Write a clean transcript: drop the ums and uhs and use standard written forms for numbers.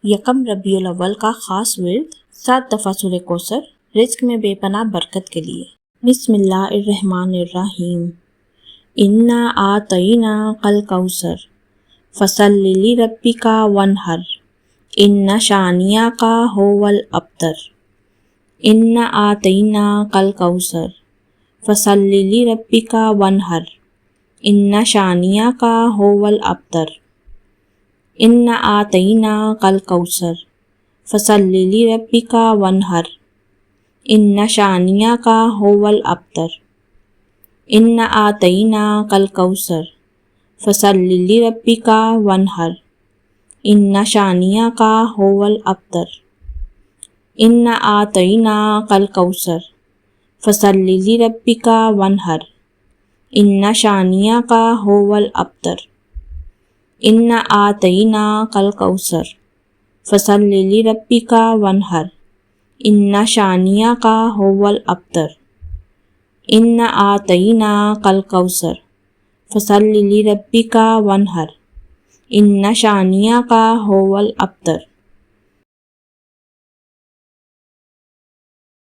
یکم ربیع الاول کا خاص ورد 7 دفعہ سورہ کوثر، رزق میں بے پناہ برکت کے لیے۔ بسم اللہ الرحمن الرحیم۔ انا اعطیناک الکوثر فصل لربک وانحر ان شانئک ھو الابتر۔ انا اعطیناک الکوثر فصل لربک وانحر ان شانئک ھو الابتر۔ انا اعطیناک الکوثر فصل لربک وانحر ان شانئک ھو الابتر۔ انا اعطیناک الکوثر فصل لربک وانحر ان شانئک ھو الابتر۔ انا اعطیناک الکوثر فصل لربک وانحر ان شانئک ھو الابتر۔ انا اعطیناک الکوثر فصل لربک وانحر ان شانئک ھو الابتر۔ انا اعطیناک الکوثر فصل لربک وانحر ان شانئک ھو الابتر۔